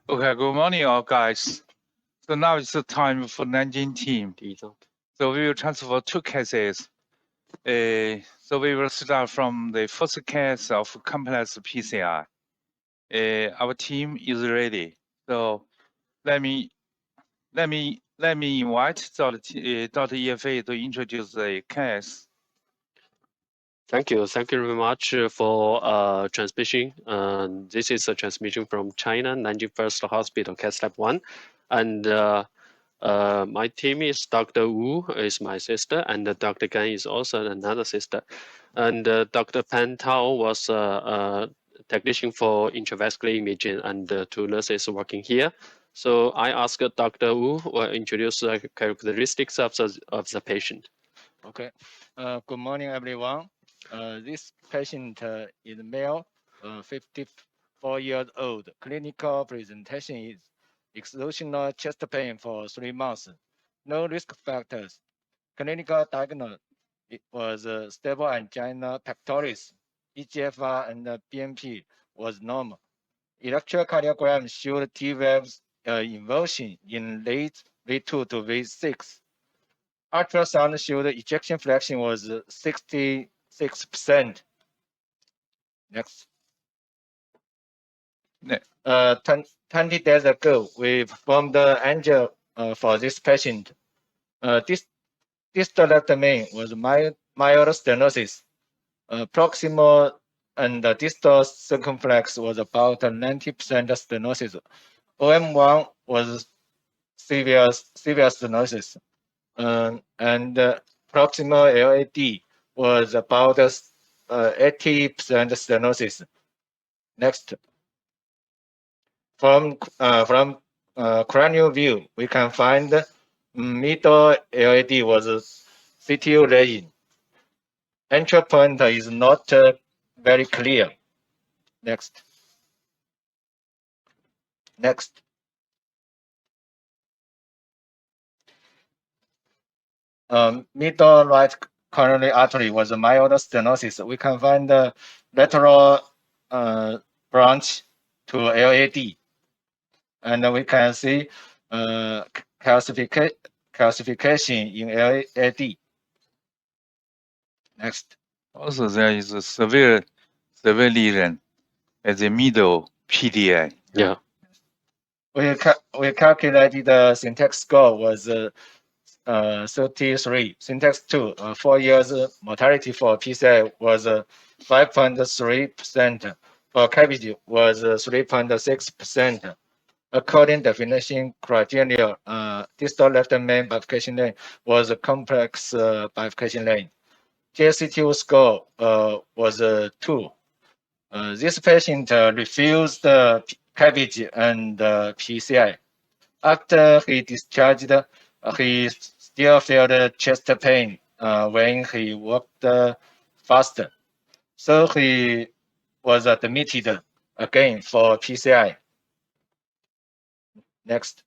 Okay, good morning, all guys. So now it's the time for Nanjing team. So we will transfer 2 cases. So we will start from the first case of complex PCI. Our team is ready. So let me invite Dr. Yefei to introduce the case. Thank you very much for transmission. This is a transmission from China, Nanjing First Hospital, Case Lab 1. And my team is Dr. Wu is my sister, and Dr. Gan is also another sister. And Dr. Pan Tao was a technician for intravascular imaging, and 2 nurses working here. So I asked Dr. Wu to introduce the characteristics of the patient. Okay. Good morning, everyone. This patient is male, 54 years old. Clinical presentation is exertional chest pain for 3 months. No risk factors. Clinical diagnosis was stable angina pectoris. EGFR and BNP was normal. Electrocardiogram showed T waves inversion in late V2 to V6. Ultrasound showed ejection fraction was 66%. Next. 20 days ago, we performed the angio for this patient. This distal left main was mild stenosis. Proximal and distal circumflex was about 90% stenosis. OM1 was severe stenosis. And proximal LAD was about 80% stenosis. Next. From cranial view, we can find middle LAD was CTO lesion. Entry point is not very clear. Next. Next. Middle right coronary artery was a mild stenosis. We can find the lateral branch to LAD. And we can see calcification in LAD. Next. Also, there is a severe lesion at the middle PDI. Yeah. We calculated the syntax score was 33. Syntax 2, 4 years mortality for PCI was 5.3%. For cavity was 3.6%. According definition criteria, distal left main bifurcation lane was a complex bifurcation lane. JCTO score was 2. This patient refused cavity and PCI. After he discharged, he still felt chest pain when he walked faster. So he was admitted again for PCI. Next.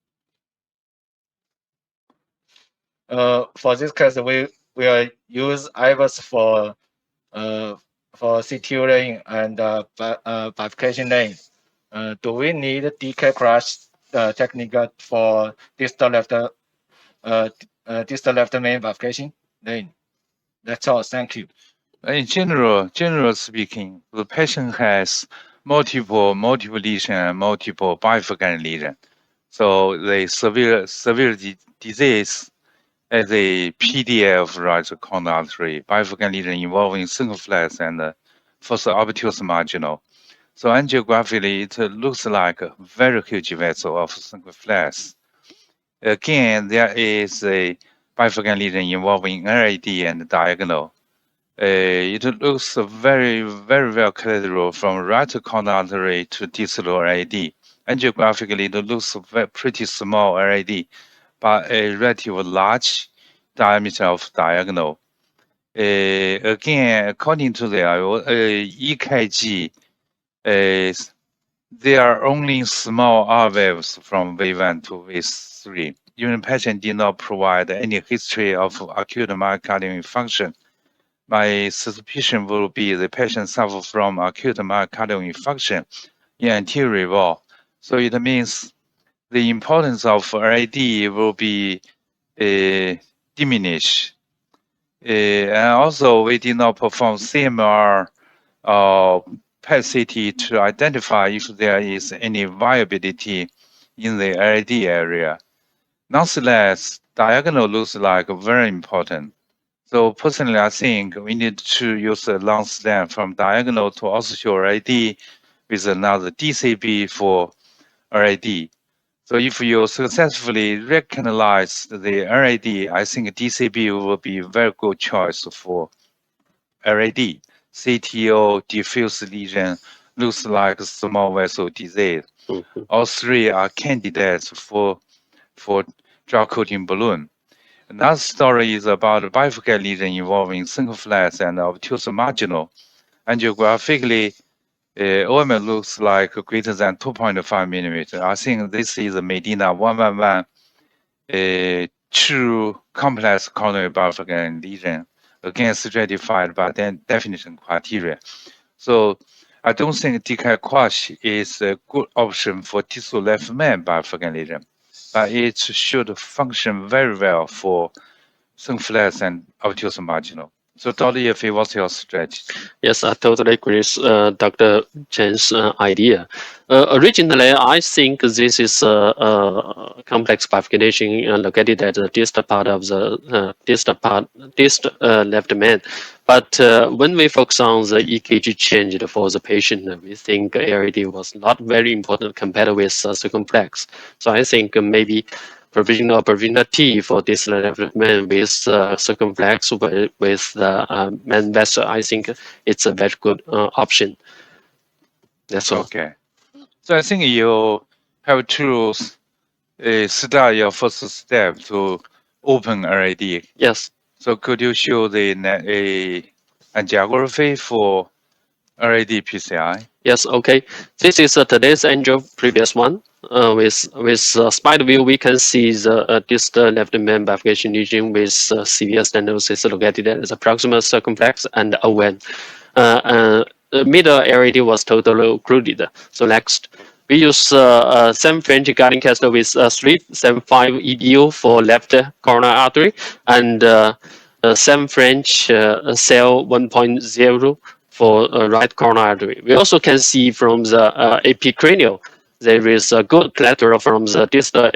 For this case, we will use IVUS for CTO lane and bifurcation lane. Do we need DK crash technique for distal left main bifurcation lane? That's all. Thank you. In general speaking, the patient has multiple lesion and multiple bifurcation lesion. So the severe disease at the PDF right coronary artery, bifurcation lesion involving circumflex and first obtuse marginal. So angiographically, it looks like a very huge vessel of circumflex. Again, there is a bifurcation lesion involving LAD and diagonal. It looks very well collateral from right coronary artery to distal LAD. Angiographically, it looks pretty small LAD, but a relatively large diameter of diagonal. Again, according to the EKG, there are only small R waves from V1 to V3. Even patient did not provide any history of acute myocardial infarction. my suspicion will be the patient suffer from acute myocardial infarction in anterior wall. So it means the importance of RAD will be diminished. And also, we did not perform CMR or PET-CT to identify if there is any viability in the RAD area. Nonetheless, diagonal looks like very important. So personally, I think we need to use a long stent from diagonal to also show RAD with another DCB for RAD. So if you successfully recognize the RAD, I think DCB will be a very good choice for RAD. CTO, diffuse lesion, looks like small vessel disease. All three are candidates for drug coating balloon. Another story is about a bifurcated lesion involving circumflex and obtuse marginal. Angiographically, OML looks like greater than 2.5 millimeter. I think this is a Medina 111 true complex coronary bifurcated lesion, again stratified by definition criteria. So I don't think DK quash is a good option for tissue left main bifurcated lesion, but it should function very well for circumflex and obtuse marginal. So Dr. Yafei, what's your strategy? Yes, I totally agree with Dr. Chen's idea. Originally, I think this is a complex bifurcation located at the distal part of the distal left main. But when we focus on the EKG change for the patient, we think ARD was not very important compared with circumflex. So I think maybe provisional T for this development with circumflex with the main vessel. I think it's a very good option. That's all. Okay. So I think you have to start your first step to open RAD. Yes. So could you show the angiography for RAD PCI? Yes. Okay. This is today's angel, previous one. With spider view, we can see the distal left main bifurcation lesion with severe stenosis located at the proximal circumflex and ON. The middle RAD was totally occluded. So next, we use 7 French guiding catheter with 375 EDU for left coronary artery and 7 French cell 1.0 for right coronary artery. We also can see from the epicranial there is a good collateral from the distal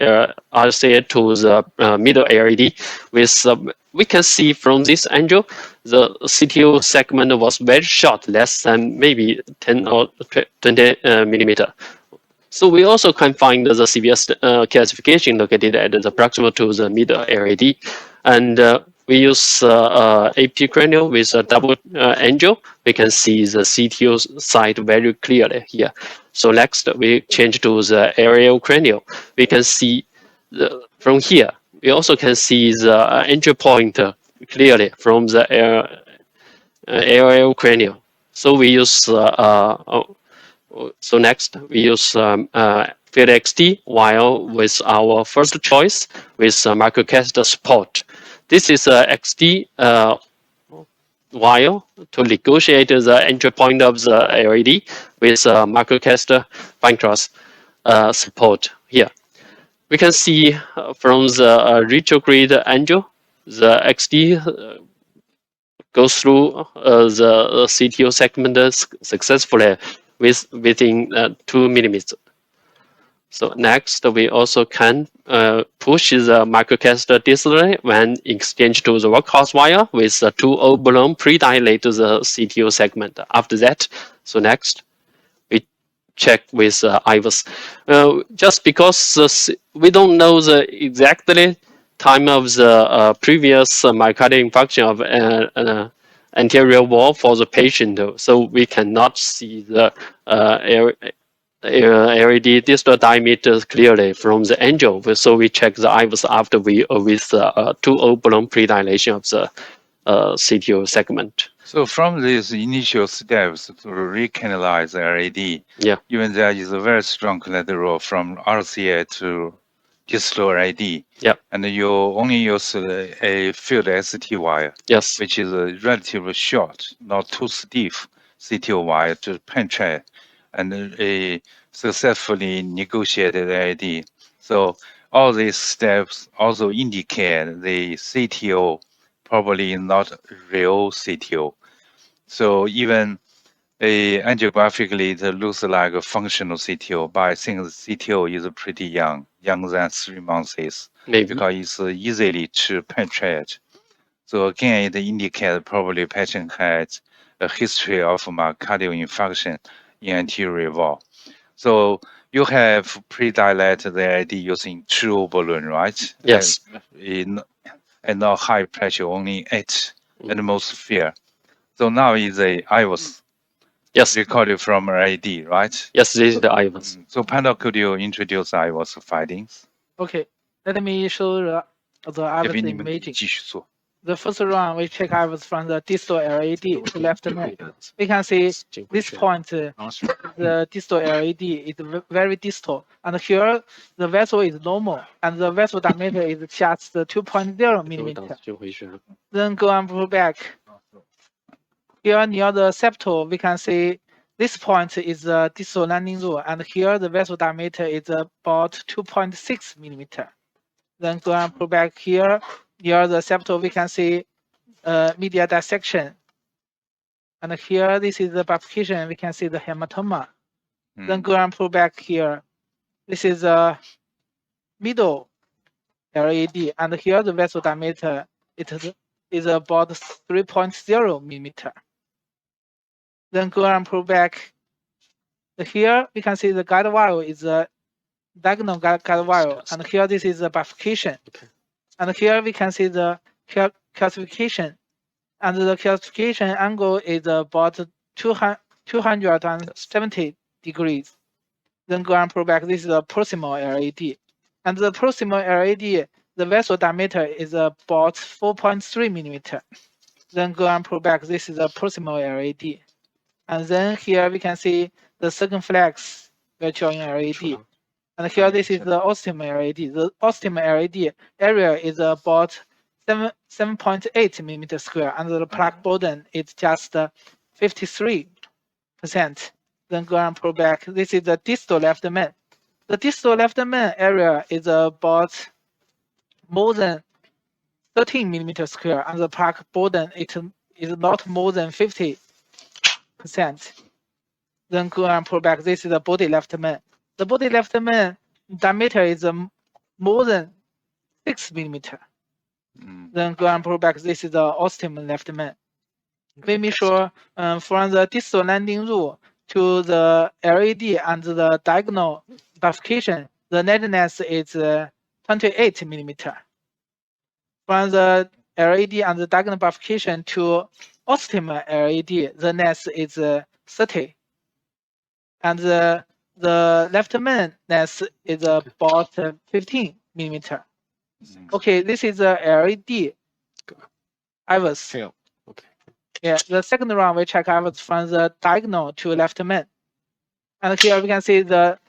RCA to the middle RAD. With we can see from this angle, the CTO segment was very short, less than maybe 10 or 20 millimeter. So we also can find the severe calcification located at the proximal to the middle RAD, and we use epicranial with a double angle. We can see the CTO side very clearly here. So next, we change to the aerial cranial. We can see from here. We also can see the entry point clearly from the aerial cranial. So we use so next we use Field XT while with our first choice with microcatheter support. This is a XT wire to negotiate the entry point of the LED with microcatheter contrast support here. We can see from the retrograde angle, the XT goes through the CTO segment successfully within 2 millimeters. So next, we also can push the microcatheter distally when exchanged to the workhorse wire with a 2O balloon pre-dilate the CTO segment. After that, so next, we check with IVUS. Just because we don't know the exactly time of the previous myocardial infarction of anterior wall for the patient, so we cannot see the RAD distal diameter clearly from the angle. So we check the IVUS after we with 2O balloon predilation of the CTO segment. So from these initial steps to recanalize RAD, yeah, even there is a very strong collateral from RCA to distal RID. Yep. And you only use a field ST wire, Yes. which is a relatively short, not too stiff CTO wire to penetrate, and a successfully negotiated RID. So all these steps also indicate the CTO probably not real CTO. So even angiographically, it looks like a functional CTO, but I think the CTO is pretty young, younger than 3 months, Maybe. because it's easily to penetrate. So again, it indicates probably patient has a history of myocardial infarction in anterior wall. So you have pre-dilated the ID using true balloon, right? Yes. And not high pressure, only 8 atmosphere. So now is a IVUS. Yes. Recorded from RID, right? Yes, this is the IVUS. So Panda, could you introduce IVUS findings? Okay, let me show the IVUS imaging. The first round, we check IVUS from the distal LAD to left main. We can see this point, the distal LAD is very distal, and here the vessel is normal, and the vessel diameter is just 2.0 millimeter. Then go and pull back. Here near the septal, we can see this point is the distal landing rule, and here the vessel diameter is about 2.6 millimeter. Then go and pull back here. Near the septal, we can see medial dissection. And here, this is the bifurcation. We can see the hematoma. Then go and pull back here. This is a middle LAD. And here, the vessel diameter is about 3.0 millimeter. Then go and pull back. Here, we can see the guide wire is a diagonal guide wire. And here, this is the bifurcation. And here, we can see the calcification. And the calcification angle is about 270 degrees. Then go and pull back. This is a proximal LAD. And the proximal LAD, the vessel diameter is about 4.3 millimeter. Then go and pull back. This is a proximal LAD. And then here we can see the circumflex virtual LAD. And here this is the ostium LAD. The ostium LAD area is about 7.8 millimeter square, and the plaque burden is just 53%. Then go and pull back. This is the distal left main. The distal left main area is about more than 13 millimeter square, and the plaque burden is not more than 50%. Then go and pull back. This is the body left main. The body left main diameter is more than 6 millimeter. Then go and pull back. This is the ostium left main. We make sure from the distal landing rule to the LAD and the diagonal bifurcation, the netness is 28 millimeter. From the LAD and the diagonal bifurcation to ostium LAD, the ness is 30. And the left main ness is about 15 millimeter. Okay, this is a LAD IVUS. Okay. Yeah, the second round we check IVUS from the diagonal to left main. And here we can see the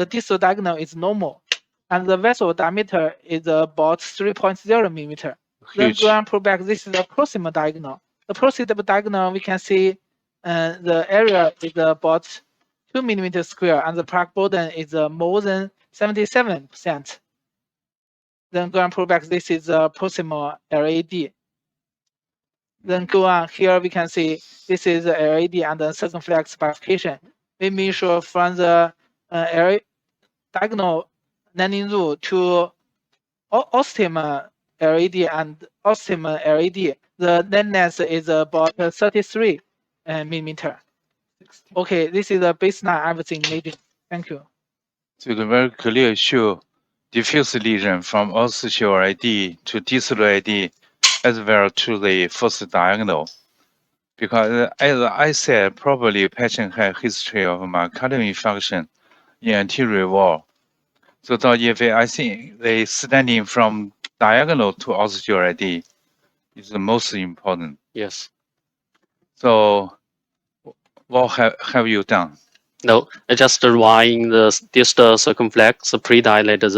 distal diagonal is normal. And the vessel diameter is about 3.0 millimeter. Then go and pull back. This is the proximal diagonal. The proximal diagonal, we can see the area is about 2 millimeter square, and the plaque burden is more than 77%. Then go and pull back. This is a proximal LAD. Then go on. Here we can see this is the LAD and the circumflex bifurcation. We make sure from the diagonal landing rule to ostium LAD and ostium LAD, the netness is about 33 millimeter. Okay, this is the baseline everything imaging. Thank you. So the very clear show diffuse lesion from osseous ID to distal ID as well to the first diagonal. Because as I said, probably patient had history of myocardial infarction in anterior wall. So if I think the standing from diagonal to osseous ID is the most important. Yes. So what have you done? No, I just drawing the distal circumflex, pre-dilated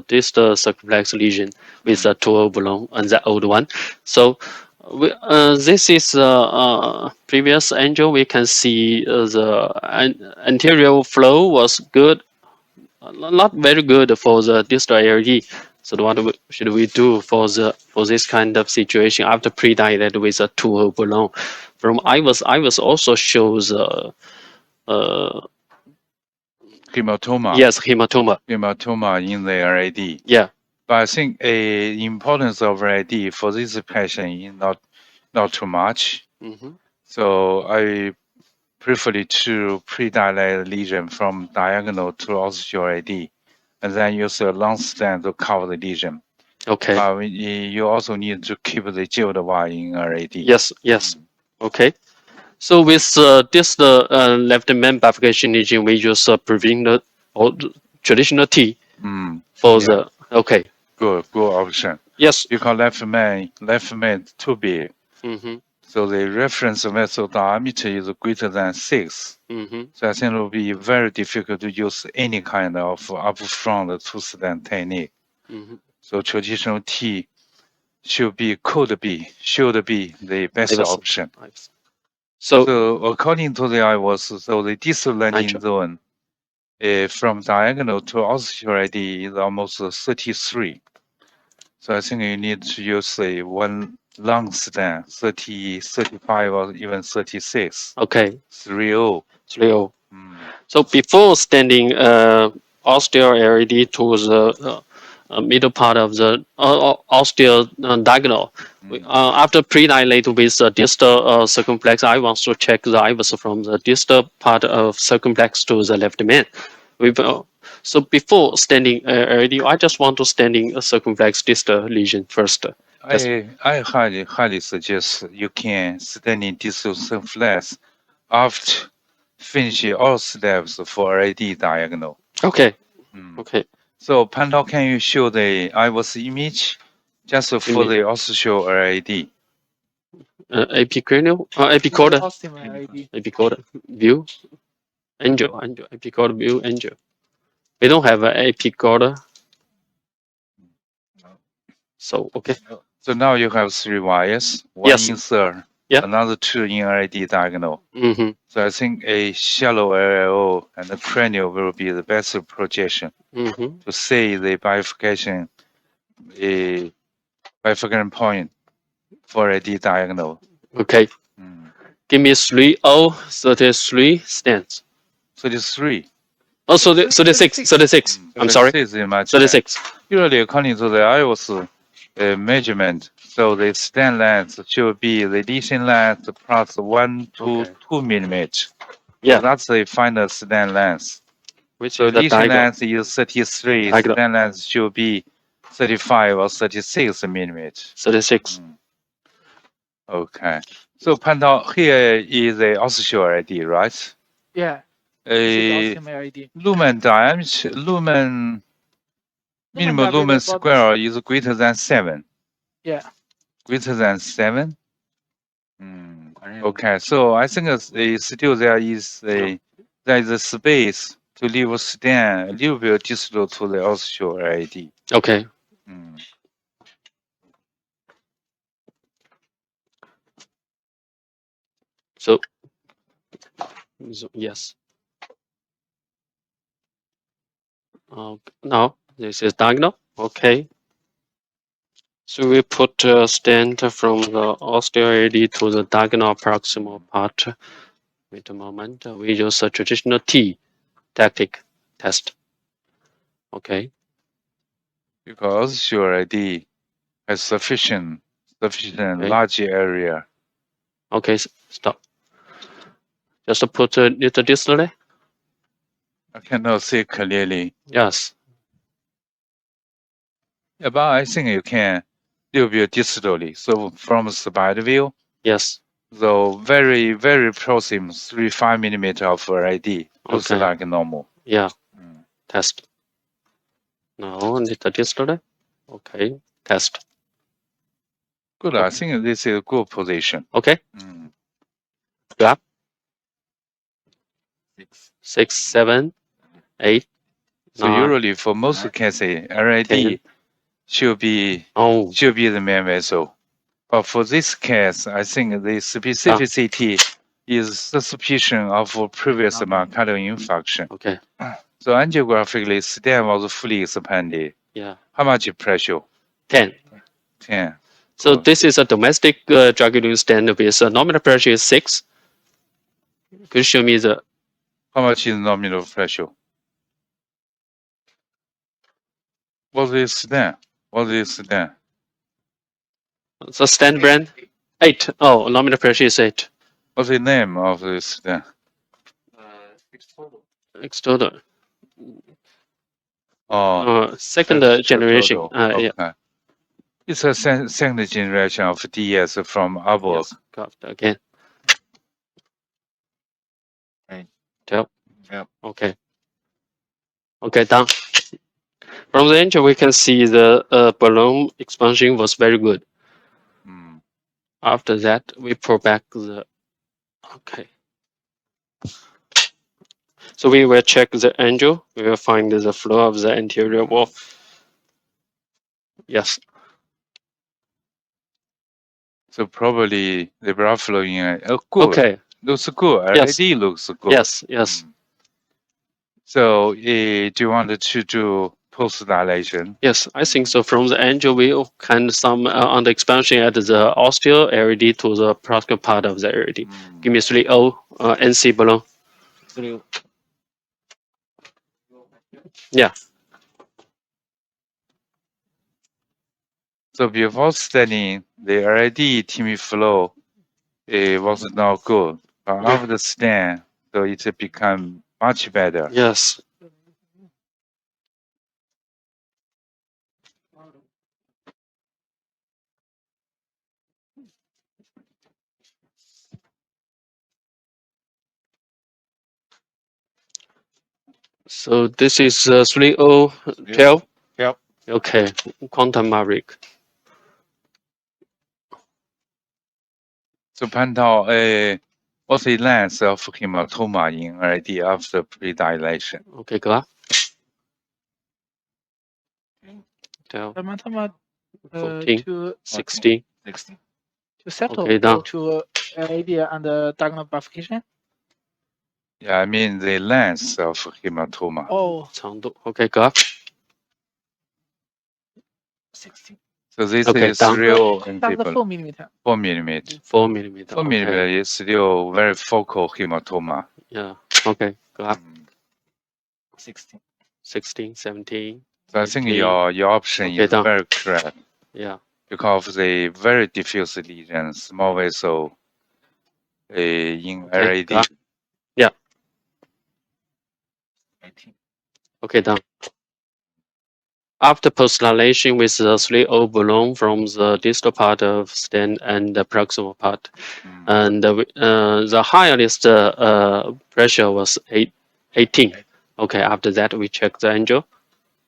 distal circumflex lesion with a two balloon and the old one. So this is previous angel. We can see the anterior flow was good, not very good for the distal ARD. So should we do for this kind of situation after pre-dilated with a two balloon? From IVUS also shows Hematoma. yes, hematoma. Hematoma in the RAD. Yeah. But I think the importance of RAD for this patient is not too much. Mm-hmm. So I prefer to pre-dilate lesion from diagonal to ostial RAD, and then use a long stent to cover the lesion. Okay. You also need to keep the jailed wire in RAD. Yes. Yes. Okay. So with this left main bifurcation lesion, we use prevented or traditional T for the okay. Good option. Yes. Because left main too big. Mm-hmm. So the reference vessel diameter is greater than 6. Mm-hmm. So I think it will be very difficult to use any kind of upfront two-stent technique. Mm-hmm. So traditional T should be the best option. So according to the IVUS, so the distal landing zone from diagonal to ostial RAD is almost 33. So I think you need to use one long stent, 30, 35, or even 36. Okay. 30. 30. So before standing ostial RAD to the middle part of the ostial diagonal, after pre-dilate with the distal circumflex, I want to check the IVUS from the distal part of circumflex to the left main. So before standing RAD, I just want to standing a circumflex distal lesion first. I highly suggest you can standing distal circumflex after finishing all steps for RAD diagonal. Okay. Okay. So Pandal, can you show the IVUS image just for the ostial RAD? Epicranial, epicorder view, epicorder view angel. We don't have an epicorder. So, okay. So now you have 3 wires, one insert, another 2 in RAD diagonal. Mm-hmm. So I think a shallow LLO and a cranial will be the best projection to see the bifurcation point for RAD diagonal. Okay. Give me 33 stands. 33. Oh, so 36. I'm sorry. 36. Usually, according to the IVUS measurement, so the stand length should be the lesion length plus 1 to 2 millimeters. Yeah. So that's the final stand length. Which so is the lesion length is 33. Stand length should be 35 or 36 millimeters. 36. Okay. So Pandal, here is the ostial RAD, right? Yeah. Lumen diameter, minimum lumen square is greater than 7. Yeah. Greater than 7. Okay, so I think still there is a space to leave a stent a little bit distal to the ostial RAD. Okay. So yes. Now this is diagonal. Okay. So we put a stent from the ostial RAD to the diagonal proximal part. Wait a moment. We use a traditional T tactic test. Okay. Because ostial RAD has sufficient large area. Okay, stop. Just put it distally. I cannot see clearly. Yes. Yeah, but I think you can little bit distally. So from spider view. Yes. So very, very proximate 3-5 millimeter of RAD. Looks like normal. Yeah. Test. Now little distally. Okay. Test. Good. I think this is a good position. Okay. Grab. 6, 7, 8. So 9, usually for most cases, RID 10. should be Oh, the main vessel. But for this case, I think the specificity is the suspicion of previous myocardial infarction. okay. So angiographically, stent was fully expanded. Yeah. How much pressure? 10. 10. So Good. this is a domestic drug-eluting stent with nominal pressure is 6. Could you show me the How much is nominal pressure? What is stent? What is stent? stent brand? 8. Oh, nominal pressure is 8. What's the name of this stent? External. Oh, Second generation. okay. Yeah. It's a second generation of DS from Abo. Yes. Got it. Again. Okay. 12. Yep. Okay. Okay, done. From the angio, we can see the balloon expansion was very good. Mm. After that, we pull back the. Okay. So we will check the angio. We will find the flow of the anterior wall. Yes. So probably the blood flow in good. Okay. Looks good. Yes. RID looks good. Yes. Yes. Mm. So do you want to do post dilation? Yes, I think so. From the angio, we can some on the expansion at the osteo area to the proximal part of the area. Mm. Give me 3O NC balloon. 3. Yeah. So before studying, the RID TIMI flow was not good. But after the stent, so it become much better. Yes. So this is 3012. Yep. Okay. Quantum maverick. So 潘涛, what's the length of hematoma in RID after predilation? Okay, go. 12, Hematoma 14, to 16. 16. to settle Okay, done. to LAD and diagonal bifurcation. Yeah, I mean the length of hematoma. Oh, 长度. Okay, go. 16. So this Okay, is done. real that's the 4 millimeter. 4 millimeter. 4 millimeter. 4 millimeter Okay. is still very focal hematoma. Yeah. Okay, go. Mm. 16. 16, 17. So I think 18. your option Okay, is done. very correct Yeah. because of the very diffuse lesion, small vessel in Okay, RAD. go. Yeah. 18. Okay, done. After post-dilation with the 3O balloon from the distal part of stent and the proximal part, Mm. and the highest pressure was 18. Okay, after that we check the angio.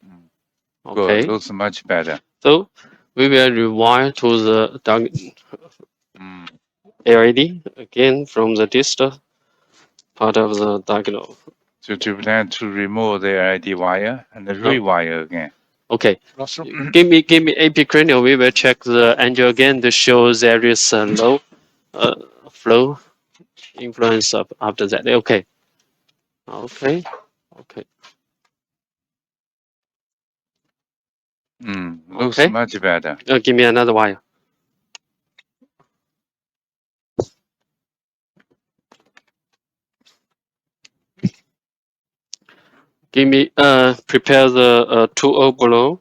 Mm. Okay, Good, looks much better. so we will rewind to the Mm. LAD again from the distal part of the diagonal. So to plan to remove the RID wire and rewire again. Okay, Classroom. give me epicranial. We will check the angio again to show there is a low flow influence of after that. Okay. Okay. Okay. Looks Okay. much better. Give me another wire. Give me prepare the 2O balloon.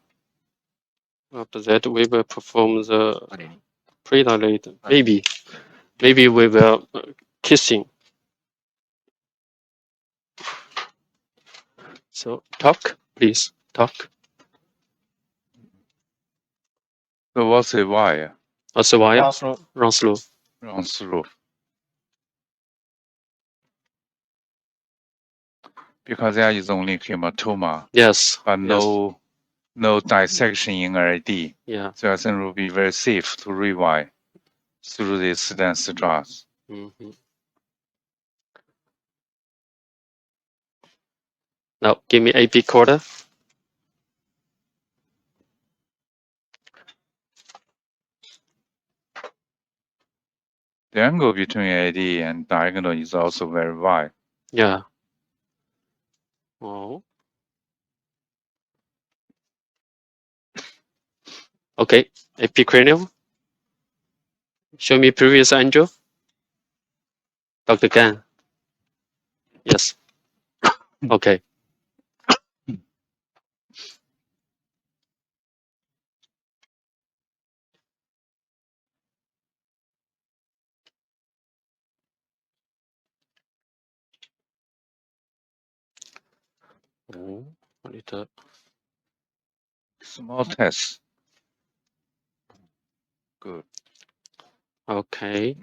After that we will perform the predilate. Maybe we will kissing. So talk, please talk. So what's the wire? What's the wire? Classroom. Run slow. Run through. Because there is only hematoma, Yes. but Yes. no dissection in RID. Yeah. So I think it will be very safe to rewire through the stent struts. Mm-hmm. Now give me AP quarter. The angle between AD and diagonal is also very wide. Yeah. Oh. Okay. AP cranial. Show me previous angle. Dr. Gan. Yes. Okay. Monitor. Small test. Good. Okay.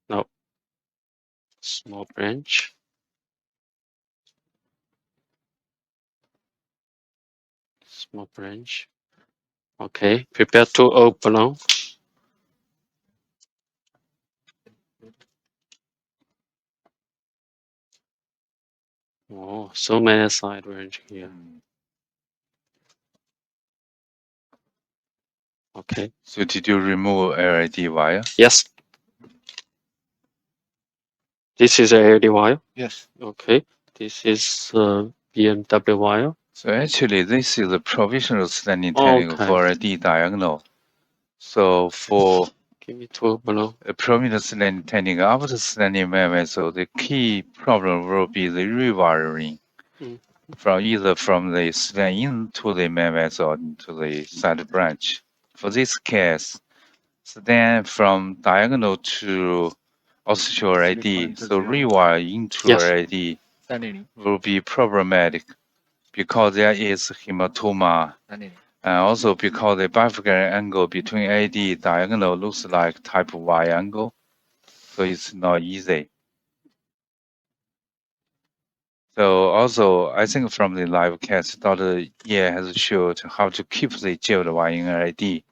Now small branch. Small branch. Okay. Prepare to open. Oh, so many side range here. Okay. So did you remove LID wire? Yes. This is a LED wire. Yes. Okay. This is BMW wire. So actually, this is a provisional standing technique Okay. for LID diagonal. So for Give me 12 below. a provisional standing technique after standing memory, so the key problem will be the rewiring from the stand in to the memory or into the side branch. For this case, stand from diagonal to osseous LID, so rewire into LID will be problematic because there is hematoma, and also because the bifurcation angle between AD diagonal looks like type Y angle, so it's not easy. So also, I think from the live cast, Dr. Ye has showed how to keep the jailed Y in LID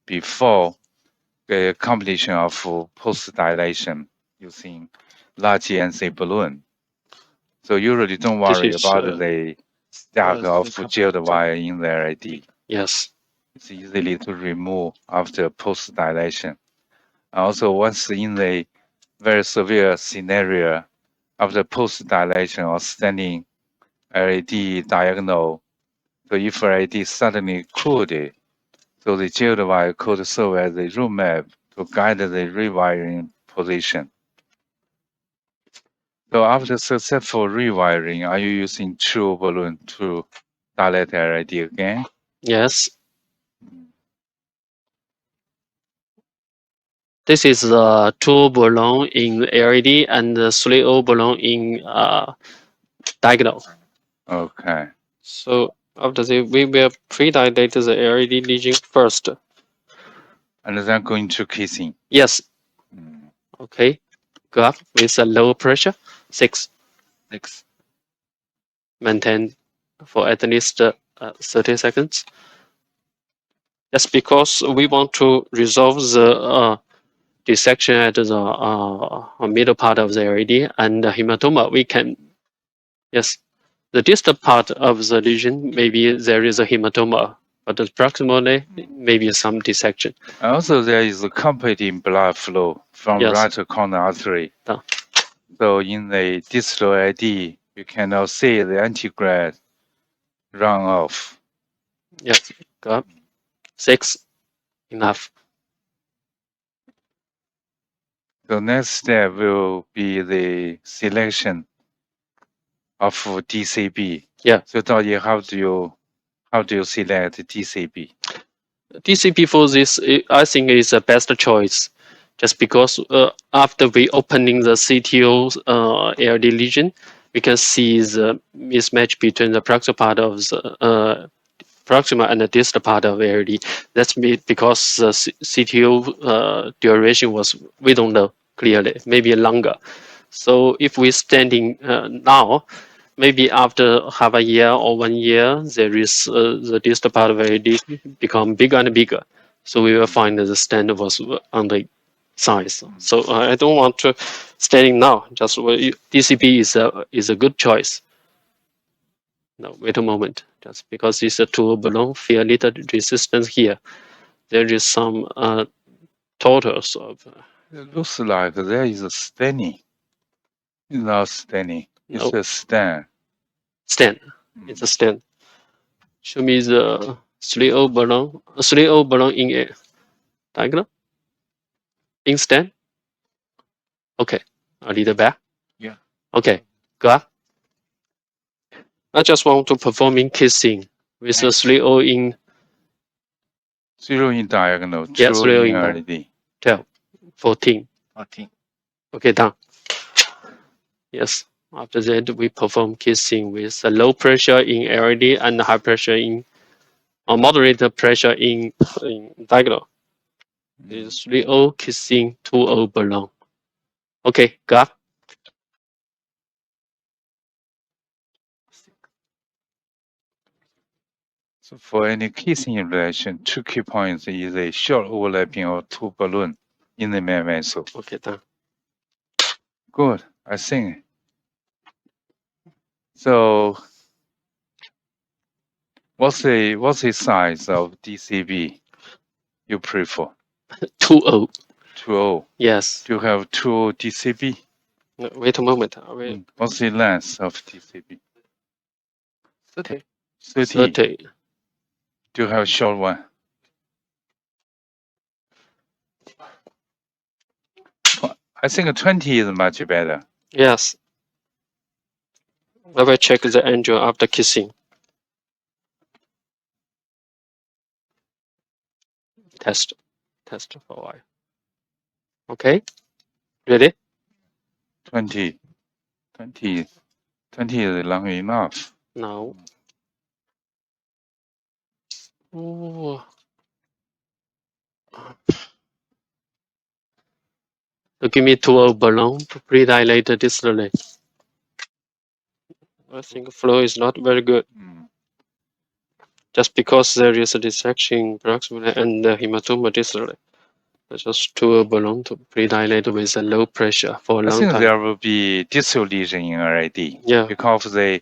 before the completion of post-dilation using large NC balloon. So you really don't worry about the stack of jailed wire in the LID. Yes. It's easily to remove after post-dilation. Also, once in the very severe scenario after post-dilation or standing LID diagonal, so if LID suddenly cooled, so the jailed wire could serve as a route map to guide the rewiring position. So after successful rewiring, are you using true balloon to dilate LID again? Yes. This is 2 balloon in LED and 3 balloon in diagonal. Okay. So after this, we will pre-dilate the LED lesion first. And then going to kissing. Yes. Okay. Go up with a low pressure. 6. Maintain for at least 30 seconds. That's because we want to resolve the dissection at the middle part of the LED and the hematoma. We can, yes, the distal part of the lesion, maybe there is a hematoma, but proximally, maybe some dissection. Also, there is a competing blood flow from right corner artery. So in the distal LID, you cannot see the antigrad run off. Yes, go up. 6, enough. The next step will be the selection of DCB. Yeah. So Dr. how do you select DCB? DCB for this, I think is the best choice, just because after we opening the CTO LD lesion, we can see the mismatch between the proximal part of the proximal and the distal part of LD. That's because the CTO duration was, we don't know clearly, maybe longer. So if we standing now, maybe after half a year or 1 year, there is the distal part of LD become bigger and bigger. So we will find that the standard was on the size. So I don't want to standing now. Just DCB is a good choice. No, wait a moment. Just because it's a two balloon, feel a little resistance here. There is some totals of. It looks like there is a standing. It's not standing. It's No. a stand. Stand. It's a stand. Show me the 3O balloon. 3O balloon in a diagonal. In stand. Okay. A little back. Yeah. Okay. Go up. I just want to perform in kissing with the 3O in 0 in diagonal, Yeah, 2 0 in in LED. 12, 14. 14. Okay, done. Yes. After that, we perform kissing with a low pressure in LED and high pressure in, or moderate pressure in diagonal. Is 3O kissing 2O balloon. Okay, go up. So for any kissing relation, 2 key points is a short overlapping of 2 balloons in the main vessel. Okay, done. Good, I think. So what's the size of DCB you prefer? 2O. 2O. Yes. Do you have 2O DCB? No, wait a moment. What's the length of DCB? 30. 30. Do you have a short one? I think 20 is much better. Yes. I will check the angle after kissing. Test for a while. Okay. Ready? 20 is long enough. No. Ooh. So give me 2O balloon to pre-dilate distally. I think flow is not very good. Just because there is a dissection proximally and the hematoma distally. Just 2O balloon to pre-dilate with a low pressure for a I long think time. there will be distal lesion in RID. Yeah. Because they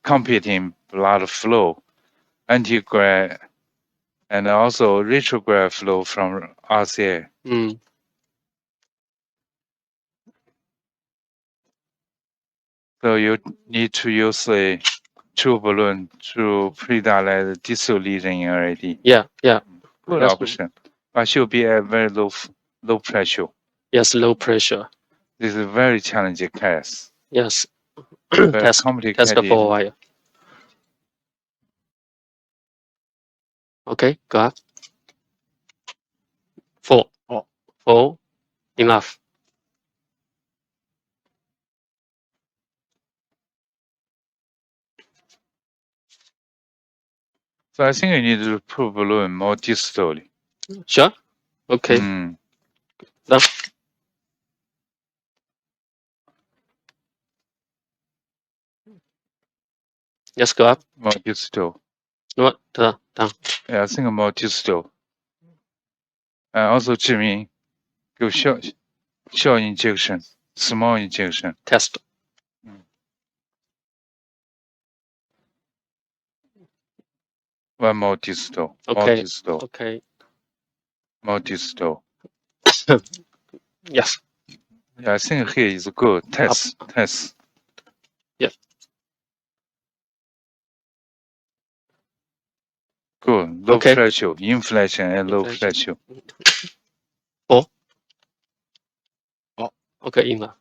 competing blood flow, antigrade, and also retrograde flow from RCA. So you need to use a true balloon to pre-dilate distal lesion in RID. Yeah. Good option. But should be at very low pressure. Yes, low pressure. This is a very challenging case. Yes. Very Test complicated. for a while. Okay, go up. 4. 4. Enough. So I think you need to put balloon more distally. Sure. Okay. Done. Yes, go up. More distal. What? Done. Yeah, I think more distal. And also, Jimmy, go short injection, small injection. Test. One more distal. Okay. More distal. Okay. More distal. Yes. Yeah, I think here is good. Test. Yeah. Good. Low pressure, inflation and low pressure. 4. Okay, enough.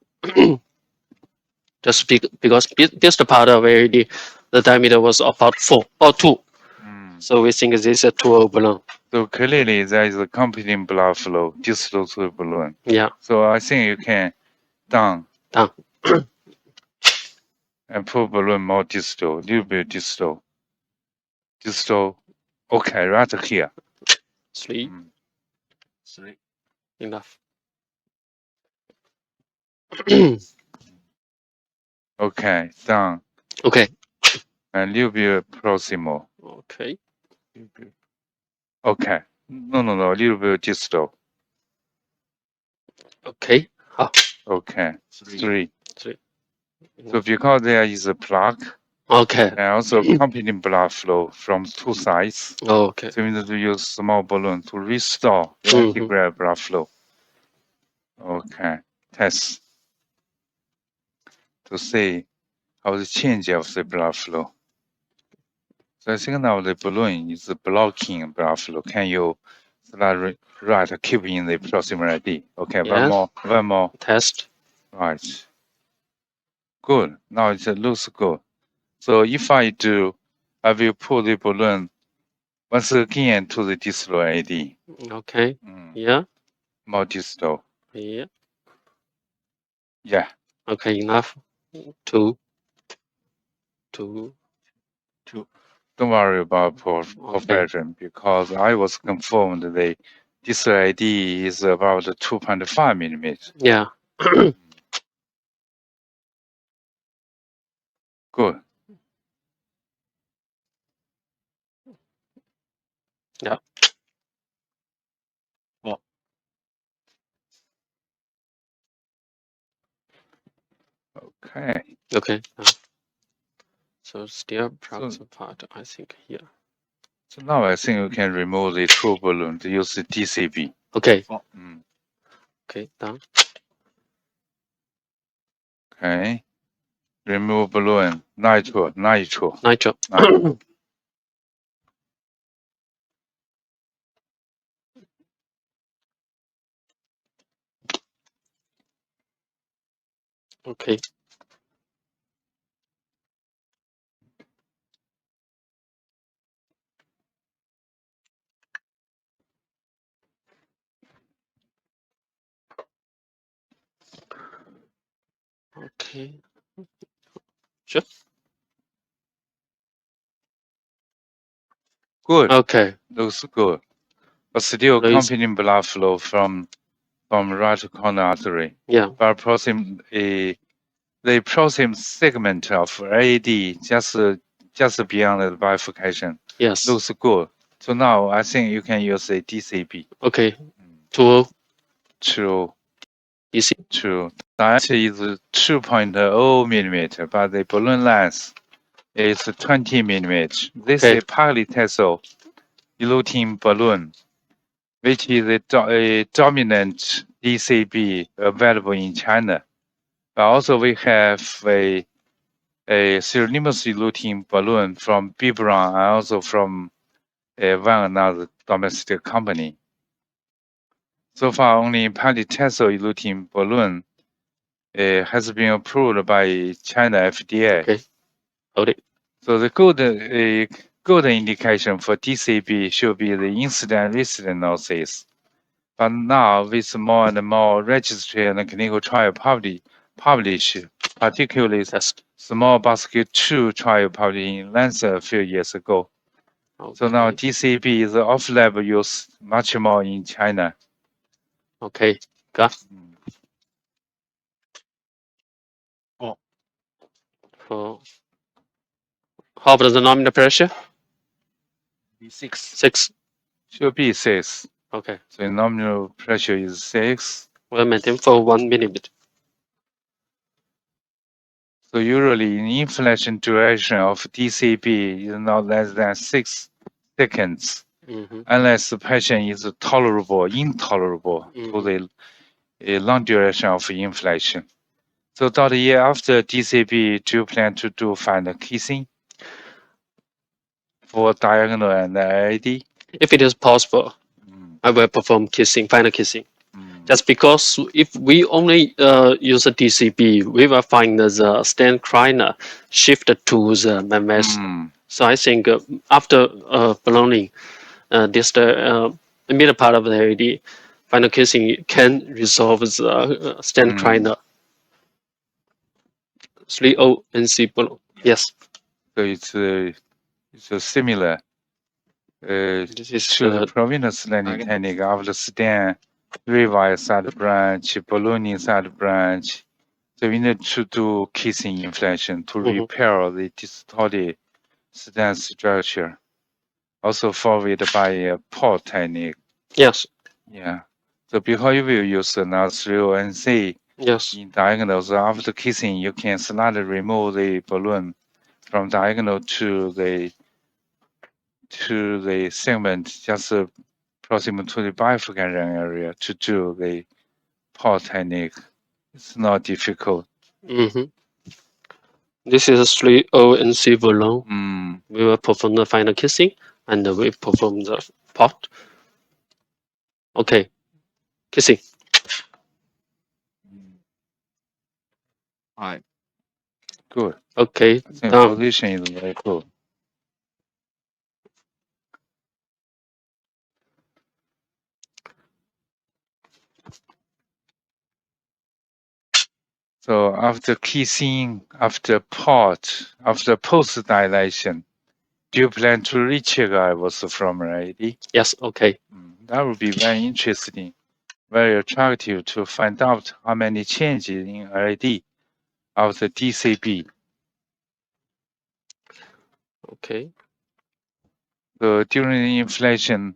Just because this part of AD, the diameter was about 4 or 2. So we think this is a 2O balloon. So clearly there is a competing blood flow distal to the balloon. Yeah. So I think you can down. And put balloon more distal, little bit distal. Okay, right here. 3. Enough. Okay, down. Okay. And little bit proximal. Okay. Okay. No, little bit distal. Okay. Okay. 3. 3. So because there is a plaque, Okay. And also accompanying blood flow from two sides. Okay. So we need to use small balloon to restore the Mhm. antigrav blood flow. Okay, test to see how the change of the blood flow. So I think now the balloon is blocking blood flow. Can you start right keep in the proximal ID? Okay, Yes. one more. Test. Right. Good. Now it looks good. So if I will pull the balloon once again to the distal ID. Okay. Yeah. More distal. Yeah. Yeah. Okay, enough. Two. Don't worry about perfection because I was confirmed the distal ID is about 2.5 millimeters. Yeah. Good. Yeah. Well. Okay. Okay. So still proximal part, I think here. So now I think we can remove the true balloon to use the DCB. Okay. Okay, done. Okay. Remove balloon. Nitro. Okay. Okay. Sure. Good. Okay. Looks good. But still accompanying blood flow from right corner artery. Yeah. But the proximal segment of AD just beyond the bifurcation. Yes. Looks good. So now I think you can use a DCB. Okay. To diameter is 2.0 millimeter, but the balloon length is 20 millimeters. This is a polytessel eluting balloon, which is a dominant DCB available in China. But also we have a sirolimus eluting balloon from Bifurcation and also from one another domestic company. So far, only polytessel eluting balloon has been approved by China FDA. Okay. Hold it. So the good indication for DCB should be the incident restenosis. But now with more and more registry and clinical trial published, particularly small basket 2 trial published in Lancet a few years ago. Okay. So now DCB is off-label use much more in China. Okay, got. For how about the nominal pressure? 6. 6. Should be 6. Okay. So nominal pressure is 6. We'll maintain for 1 millimeter. So usually in inflation duration of DCB is not less than 6 seconds, unless the patient is intolerable to the long duration of inflation. So Dr. Ye, after DCB, do you plan to do final kissing for diagonal and IID? If it is possible, I will perform final kissing. Just because if we only use a DCB, we will find the stent criner shift to the mass. So I think after ballooning, this the middle part of the AD, final kissing can resolve the stent criner. 3O NC balloon. Yes. So it's a similar This is to the provenance landing technique of the stent revive side branch, ballooning side branch. So we need to do kissing inflation to repair the distorted stent structure. Also followed by a port technique. Yes. Yeah. So because you will use now 3ONC yes. in diagonals, after kissing, you can slightly remove the balloon from diagonal to the segment just proximal to the bifurcation area to do the port technique. It's not difficult. This is 3-0 and C volume. We will perform the final kissing and we perform the port. Okay, kissing. All right. Good. Okay, I think done. position is very good. So after kissing, after port, after post dilation, do you plan to recheck IVUS from already? Yes, okay. That would be very interesting, very attractive to find out how many changes in LAD after DCB. Okay. So during the inflation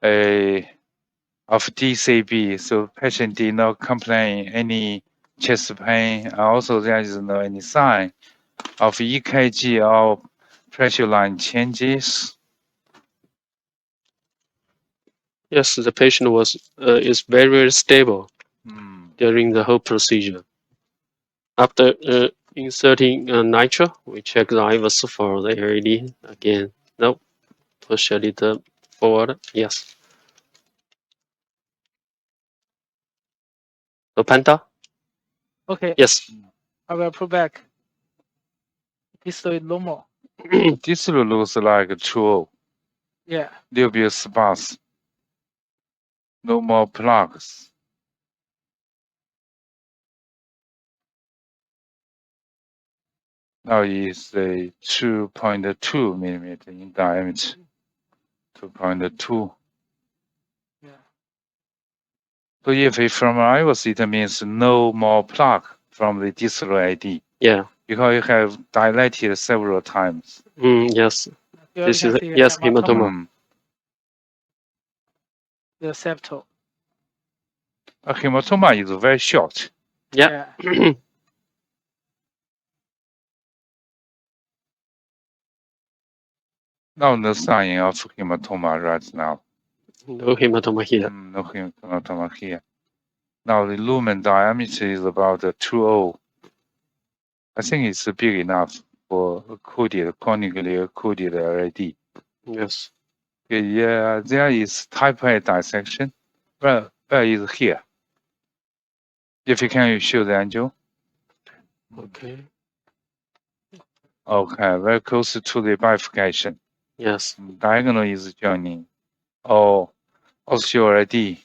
of DCB, so patient did not complain any chest pain. Also, there is no any sign of EKG or pressure line changes. Yes, the patient was is very, very stable during the whole procedure. After inserting nitro, we check the IVUS for the LAD again. No, push a little forward. Yes. The penta? Okay. Yes. I will pull back. This is normal. This looks like a 2-0. Yeah. Little bit sparse. No more plaques. Now is a 2.2 millimeter in diameter. 2.2. Yeah. So if it from IVUS, it means no more plaque from the distal AD. Yeah. Because you have dilated several times. Yes. Here This you is can see yes, hematoma. The septal. A hematoma is very short. Yeah. Now no sign of hematoma right now. No hematoma here. No hematoma here. Now the lumen diameter is about 2.0. I think it's big enough for occluded, chronically occluded LAD. Yes. Yeah, there is type A dissection. Where is here? If you can show the angel. Okay. Okay, very close to the bifurcation. Yes. Diagonal is joining. Oh, osteoarthritis.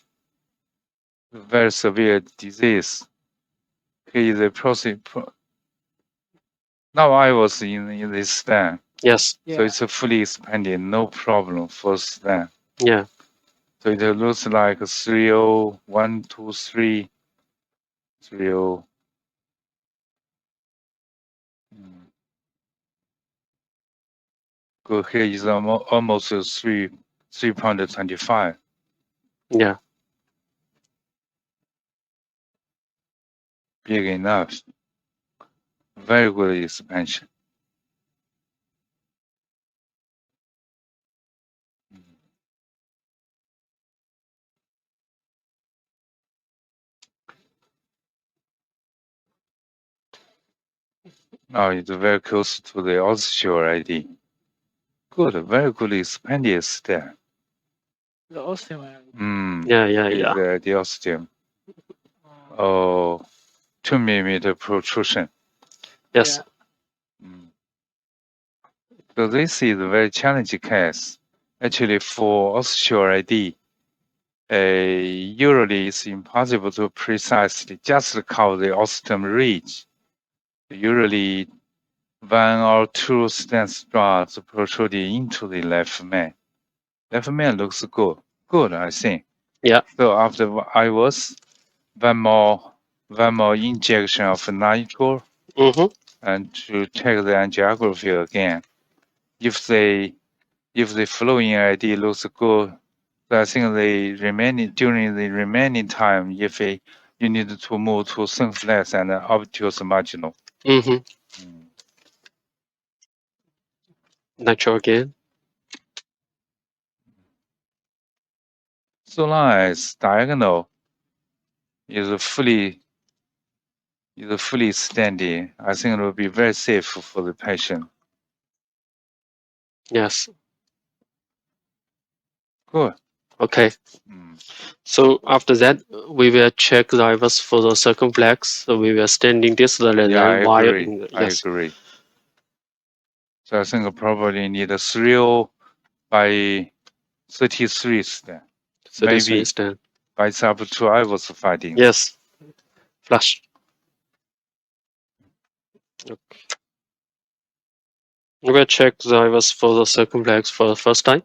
Very severe disease. He is a now I was in this stand. Yes. So it's a fully expanded, no problem for stand. Yeah. So it looks like 3.0, 1, 2, 3, 3.0. Good, here is almost 3.25. Yeah. Big enough. Very good expansion. Now it's very close to the osteoarthritis. Good, very good expanded stem. The ostium. Yeah. The ostium. Oh, 2 millimeter protrusion. Yes. So this is a very challenging case. Actually, for osteoarthritis, usually it's impossible to precisely just cover the ostium ridge. Usually, 1 or 2 stem straws protruding into the left main. Left main looks good. Good, I think. Yeah. So after IVUS, one more injection of nitro, and to check the angiography again. If the flowing ID looks good, so I think during the remaining time, if you need to move to synflex and obtuse marginal. Natural again. So long as diagonal is fully standing, I think it will be very safe for the patient. Yes. Good. Okay. So after that, we will check the IVUS for the circumflex. So we will standing distally Yeah, I while agree. in the, I yes. agree. So I think I probably need a 3.0 by 33 stand. 33 Maybe stand. by up to IVUS findings. Yes. Flush. Okay. We will check the IVUS for the circumflex for the first time.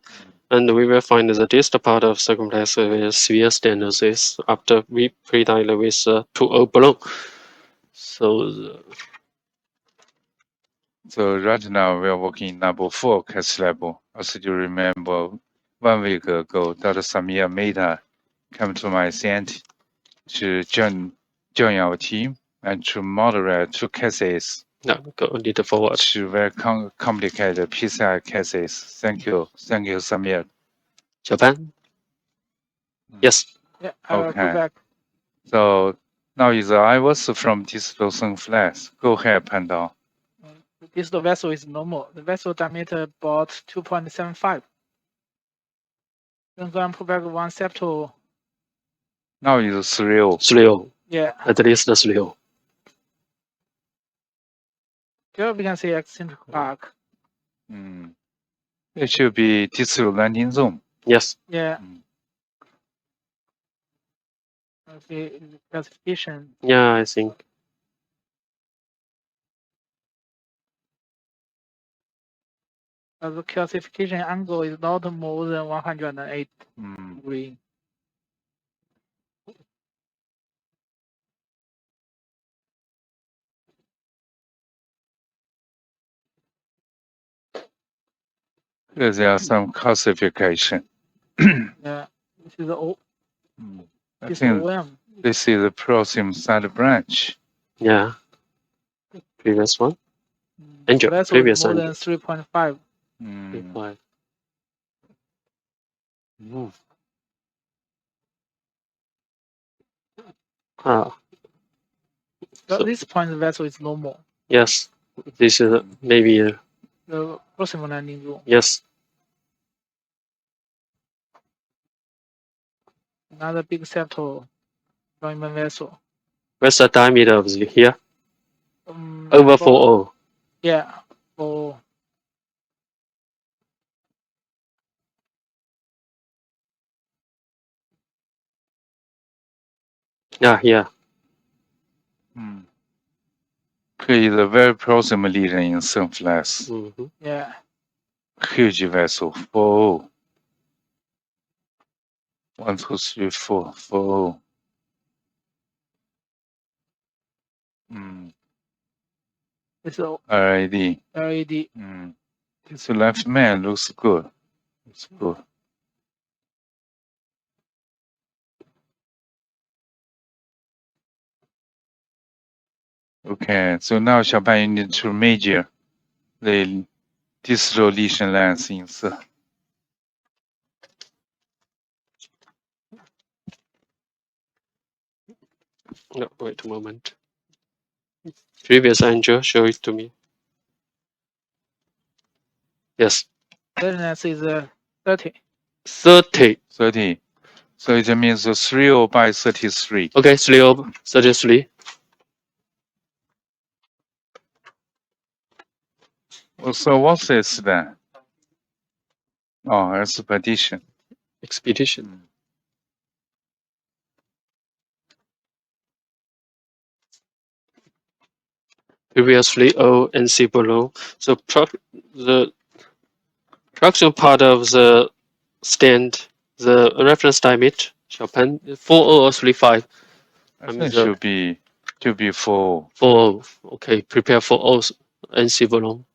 And we will find the distal part of circumflex with severe stenosis after we pre-dilate with 2.0 balloon. So right now we are working number 4 case level. As you remember, 1 week ago, Dr. Samir Mehta came to my center to join our team and to moderate 2 cases. No, go a little forward. 2 very complicated PCI cases. Thank you, Samir. Japan? Yes. Yeah, go Okay. back. So now is IVUS from distal circumflex. Go ahead, Pandal. Distal vessel is normal. The vessel diameter about 2.75. Then go and put back one septal. Now is 3.0. 3.0. Yeah. At least 3.0. Here we can see eccentric arc. It should be distal landing zone. Yes. Yeah. Okay, classification. Yeah, I think. The classification angle is not more than 108 degree. There are some classification. Yeah, this is O. I This think OM. this is the proximal side branch. Yeah. Previous one. Angel. Vessel Previous is more angel. than 3.5. 3.5. Ah. So this point the vessel is normal. Yes. This is maybe. The proximal landing zone. Yes. Another big septal joint vessel. What's the diameter of here? Over 4.0. Yeah. For Yeah, yeah. Here is a very proximal lesion in circumflex. Yeah. Huge vessel, 4.0. 1, 2, 3, 4, 4.0. It's a RAD. RAD. This left man looks good. It's good. Okay, so now Xiaoban, you need to measure the distal lesion length insert. No, wait a moment. Previous angel, show it to me. Yes. Thickness is 30. 30. 30. So it means 3.0 by 33. Okay, 3.0, 33. So what's this then? Oh, expedition. Expedition. Previously, O and C below. So the proximal part of the stand, the reference diameter, Chopin 4.035. I think it should be 4.0. 4.0. Okay, prepare for O and C below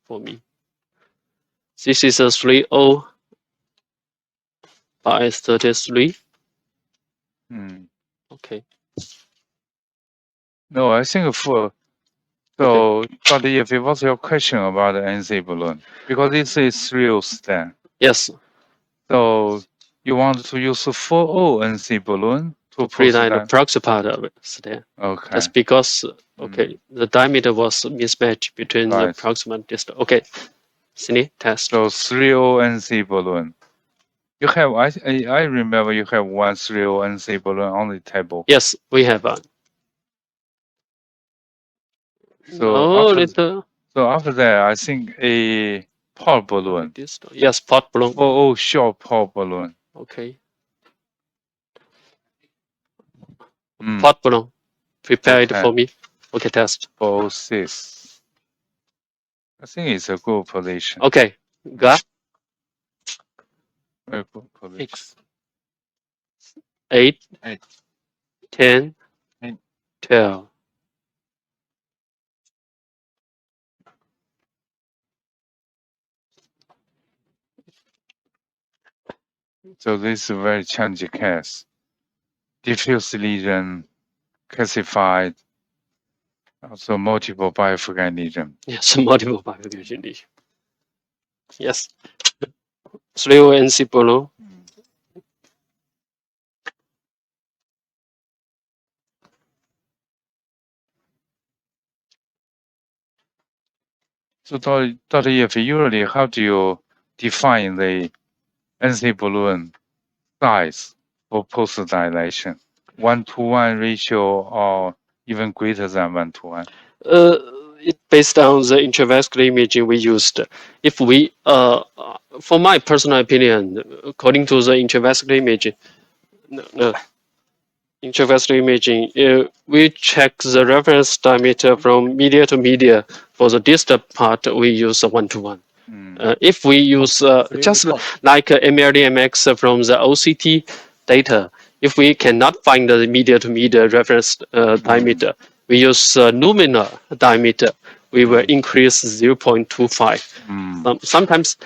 for me. This is a 3.0 by 33. Okay. No, I think So, Dr. Yefei, what's your question about the NC balloon? Because this is real stent. Yes. So, you want to use 4O NC balloon to pre-line the proxy part of it stent. Okay. Just because, the diameter was mismatched between the proximal and distal. Okay. Sydney, test. So 3O NC balloon. You have, I remember you have one 3O NC balloon on the table. Yes, we have one. So after that, I think a pod balloon. Yes, pod balloon. Oh, short pod balloon. Okay. Pod balloon. Prepare it for me. Okay, test. 406. I think it's a good position. Okay, got. Very good position. 8, 10, 12. So this is a very challenging case. Diffuse lesion, calcified, also multiple bifurcation lesion. Yes, multiple bifurcation lesion. Yes. 3O NC balloon. So Dr. Yefei, usually how do you define the NC balloon size for post-dilation? 1-to-1 ratio or even greater than 1-to-1? It based on the intravascular imaging we used. If we, for my personal opinion, according to the intravascular imaging, we check the reference diameter from media to media. For the distal part, we use a 1-to-1. If we use just like MLDMX from the OCT data, if we cannot find the media to media reference diameter, we use luminal diameter. We will increase 0.25. Sometimes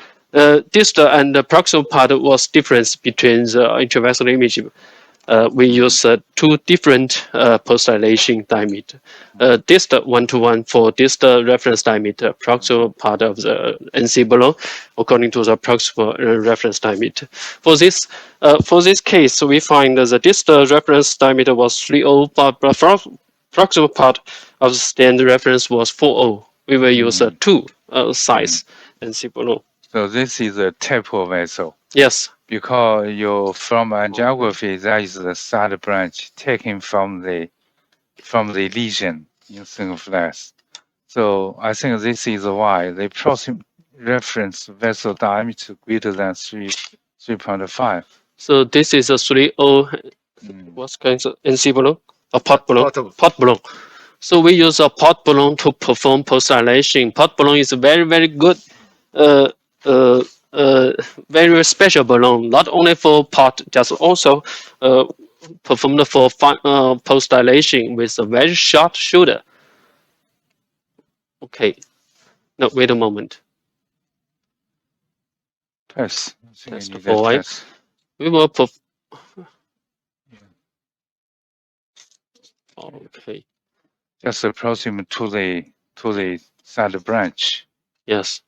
distal and the proximal part was difference between the intravascular imaging. We use two different post-dilation diameter. Distal 1-to-1 for distal reference diameter, proximal part of the NC balloon, according to the proximal reference diameter. For this case, we find the distal reference diameter was 3.0, but proximal part of the standard reference was 4.0. We will use a 2 size NC balloon. So this is a taper vessel. Yes. Because from angiography, that is the side branch taken from the lesion in single flash. So I think this is why the proximate reference vessel diameter greater than 3.5. So this is a 3.0. What kind of NC balloon? A pod balloon. Pod balloon. So we use a pod balloon to perform post-dilation. Pod balloon is very, very good. Very special balloon, not only for pod, just also performed for post-dilation with a very short shoulder. Okay. No, wait a moment. Test. Test for we will okay. Just approximate to the side branch. Yes.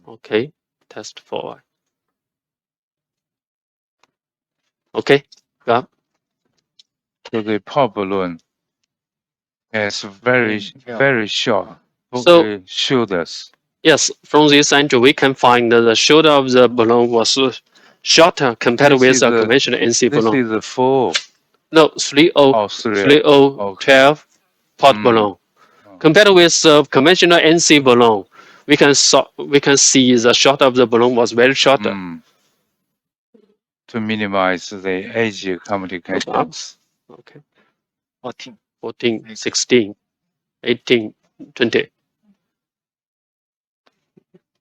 Okay. Test for okay. Yeah. So the pod balloon is very short. So shoulders. Yes, from this angle we can find that the shoulder of the balloon was shorter compared with a conventional NC balloon. This is a 4. No, 3.0, 12 pod balloon. Compared with conventional NC balloon, we can see the short of the balloon was very short. To minimize the age complications. Okay. 14, 16, 18, 20.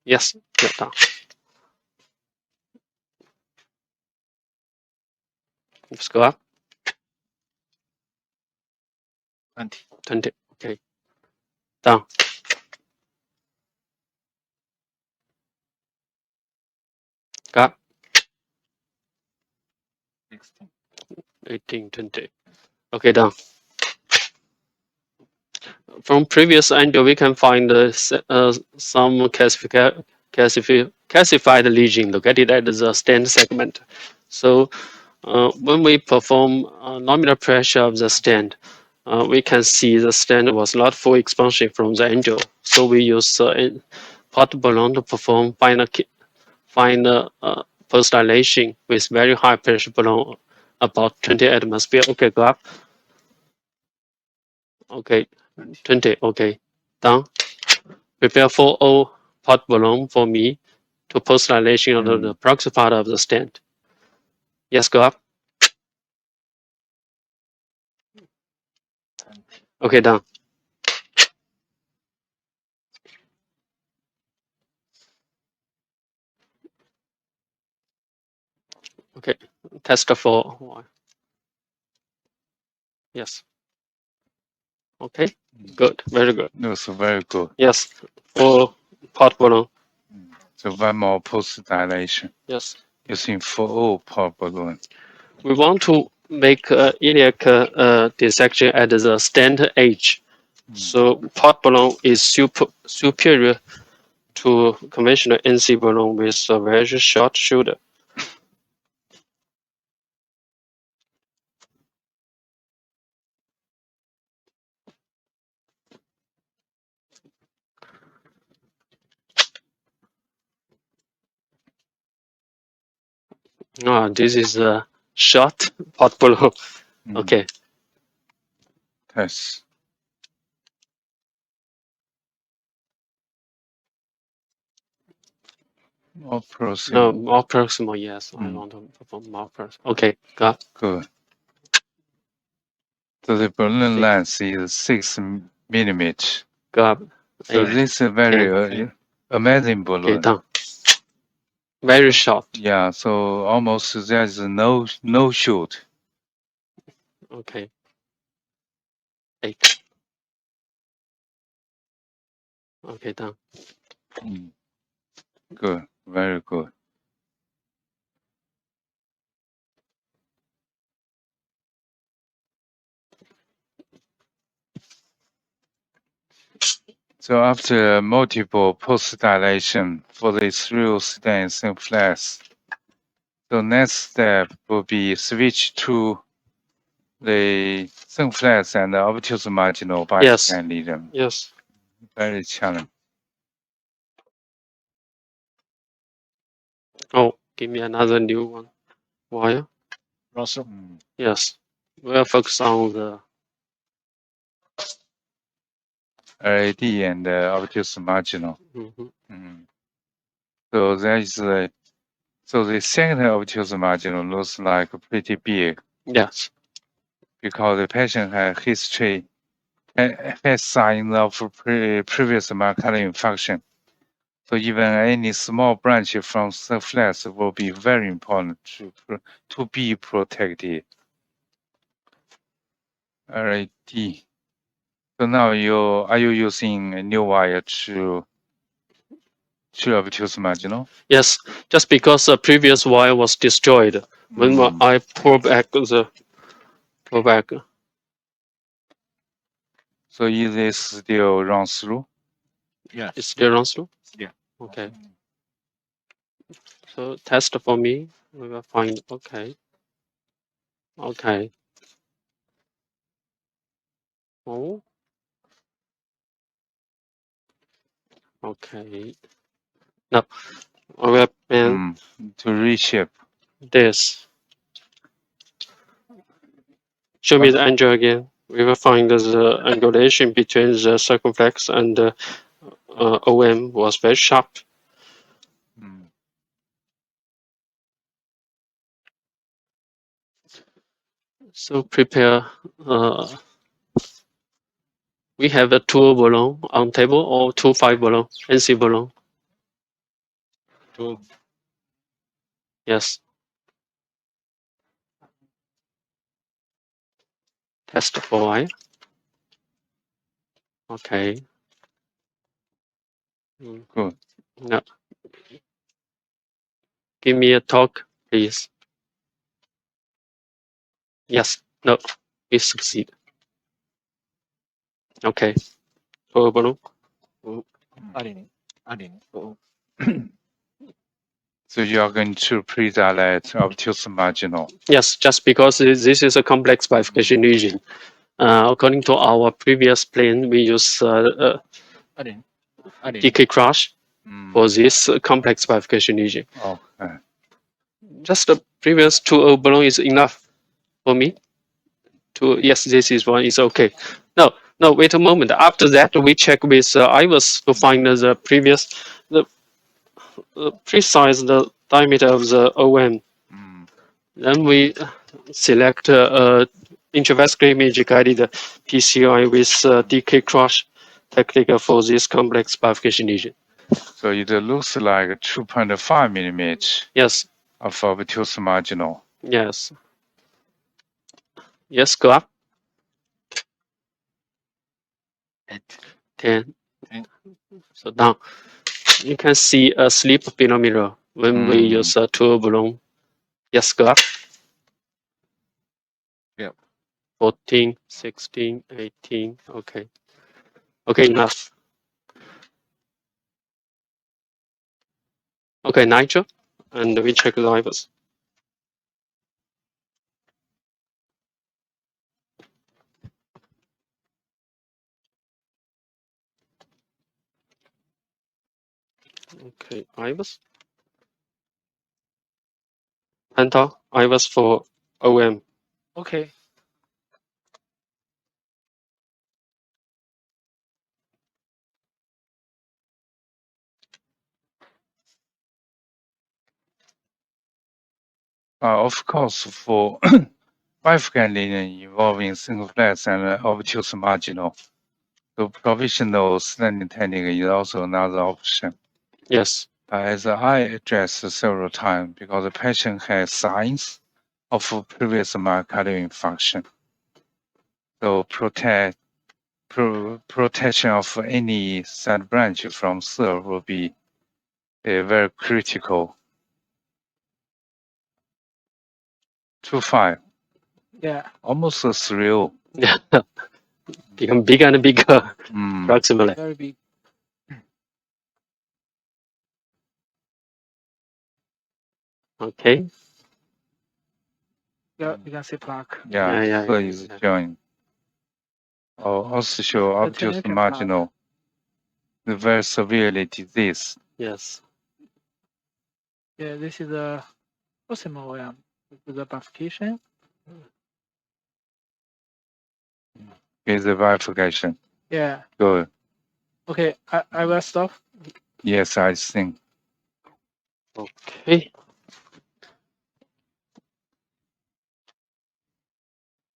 Yes, down. Let's go up. 20. Okay. Down. Up. 18, 20. Okay, down. from previous angio, we can find some calcified lesion located at the stent segment. So when we perform nominal pressure of the stent, we can see the stent was not full expansion from the angio. So we use port balloon to perform final post dilation with very high pressure balloon, about 20 atmosphere. Okay, go up. Okay, 20. Okay, done. Prepare for all port balloon for me to post dilation of the proxy part of the stent. Yes, go up. Okay, done. Okay, test for. Yes. Okay, good, very good. Looks very good. Yes, for port balloon. So one more post dilation. Yes. Using for all port balloon. We want to make iliac dissection at the stent edge. So port balloon is superior to conventional NC balloon with a very short shoulder. This is a short port balloon. Okay. Test. More proximal. No, more proximal, yes. I want to perform more proximal. Okay, got. Good. So the balloon length is 6 millimeters. Got. So this is a very amazing balloon. Okay, done. Very short. Yeah, so almost there's no shoot. Okay. 8. Okay, done. Good, very good. So after multiple post dilation for the through stent flex, the next step will be switch to the flex and the obtuse marginal bifurcation lesion. Yes. Very challenging. Oh, give me another new one. Wire. Russell. Yes. We'll focus on the RAD and obtuse marginal. So there is so the second obtuse marginal looks like pretty big. Yes. Because the patient has history, has signs of previous myocardial infarction. So even any small branch from the flex will be very important to be protected. RAD. So now are you using a new wire to obtuse marginal? Yes, just because the previous wire was destroyed. When I pull back. So is this still runs through? Yeah. It still runs through? Yeah. Okay. So test for me. We will find. Okay. Okay. Oh. Okay. No. I will to reshape. This. Show me the angio again. We will find the angulation between the circumflex and the OM was very sharp. So prepare. We have a 2 balloon on table or 2 5 balloon, NC balloon. 2. Yes. Test for wire. Okay. Good. No. Give me a talk, please. Yes. No. We succeed. Okay. 12 balloon. 2.0 So you are going to pre-dilate obtuse marginal. Yes, just because this is a complex bifurcation lesion. According to our previous plan, we use DK crush for this complex bifurcation lesion. Okay. Just the previous 2.0 balloon is enough for me. Yes, this is one is okay. No, wait a moment. After that, we check with IVUS to find the previous, the precise the diameter of the OM. Then we select intravascular image guided PCI with DK crush technique for this complex bifurcation lesion. So it looks like 2.5 millimeters Yes. of obtuse marginal. Yes. Yes, go up. 10. So down. You can see a slip below mirror when we use a 2 balloon. Yes, go up. Yep. 14, 16, 18. Okay. Okay, enough. Okay, nitro. And we check the IVUS. Okay, IVUS. Penta, IVUS for OM. Okay. Of course, for bifurcation lesion involving single flex and obtuse marginal, the provisional standing technique is also another option. Yes. As I addressed several times, because the patient has signs of previous myocardial infarction. So protection of any side branch from serve will be very critical. 2.5. Yeah. Almost a 3.0. Yeah. Become bigger and bigger, approximately. Very big. Okay. Yeah, you can see plaque. Yeah, so it's showing. Also show obtuse marginal. Very severely diseased. Yes. Yeah, this is a proximal OM. This is a bifurcation. Is the bifurcation. Yeah. Good. Okay, I will stop. Yes, I think. Okay.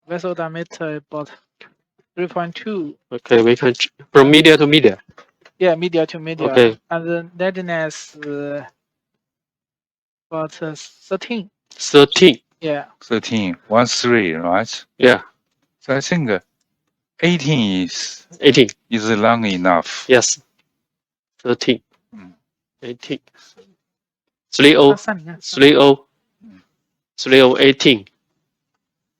Vessel diameter about 3.2. Okay, we can from media to media. Yeah, media to media. Okay. And the nettiness about 13. 13. Yeah. 13. 1.3, right? Yeah. So I think 18 is 18. Is long enough. Yes. 13. 18. 30. 30. 30. 18.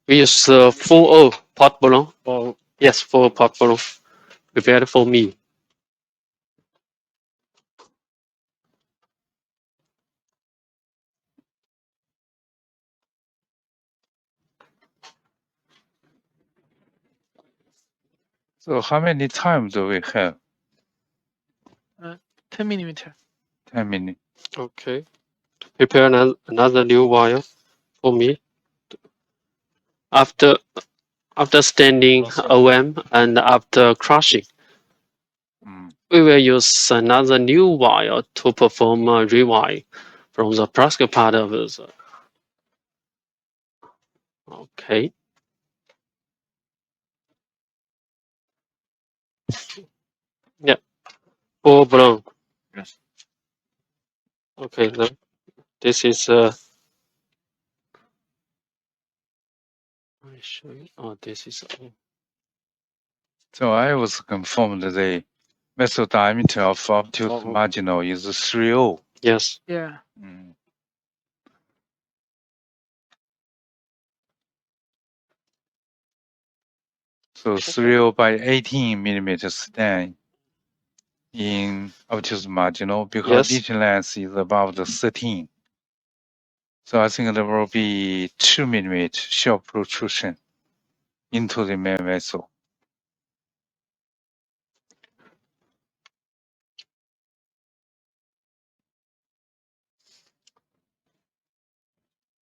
We use full O pot balloon. Or yes, full pot balloon. Prepared for me. So how many times do we have? 10 millimeter. 10 minutes. Okay. Prepare another new wire for me. After standing OM and after crushing, we will use another new wire to perform a rewire from the practical part of it. Okay. Yeah. Full blown. Yes. Okay. Then this is I show you. Oh, this is. So I was confirmed the vessel diameter of obtuse marginal is 3.0. Yes. Yeah. So 3.0 by 18 millimeters stent in obtuse marginal because lesion length is above the 13. So I think there will be 2 mm short protrusion into the main vessel.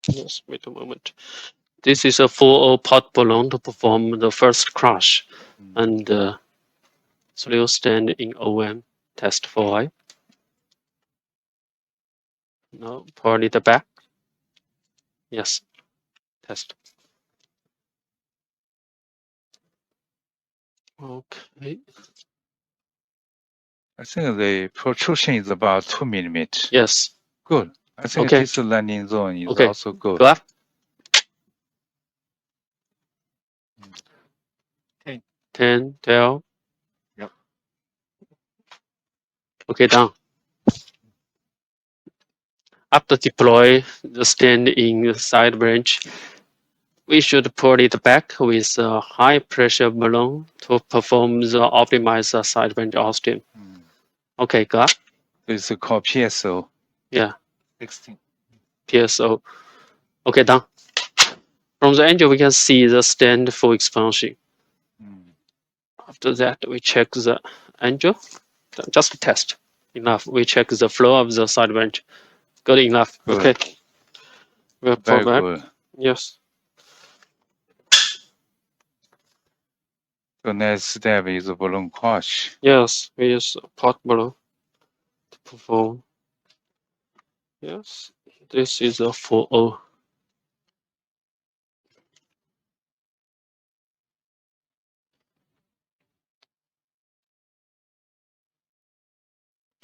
Yes, wait a moment. This is a 4-0 pot balloon to perform the first crush, and slow stand in OM. Test for I. No, pull it back. Yes, test. Okay. I think the protrusion is about 2 mm. Yes. Good. I think this landing zone is also good. Go up. 10, 12. Yep. Okay, down. After deploy the stand in side branch, we should pull it back with a high pressure balloon to perform the optimized side branch austin. Okay, go up. It's called PSO. Yeah. 16. PSO. Okay, down. From the angel, we can see the stand full expansion. After that, we check the angel. Just test. Enough. We check the flow of the side branch. Good enough. Good. Okay. We'll pull back. Good. Yes. The next step is a balloon crush. Yes, we use a pot balloon to perform. Yes. This is a 4-0.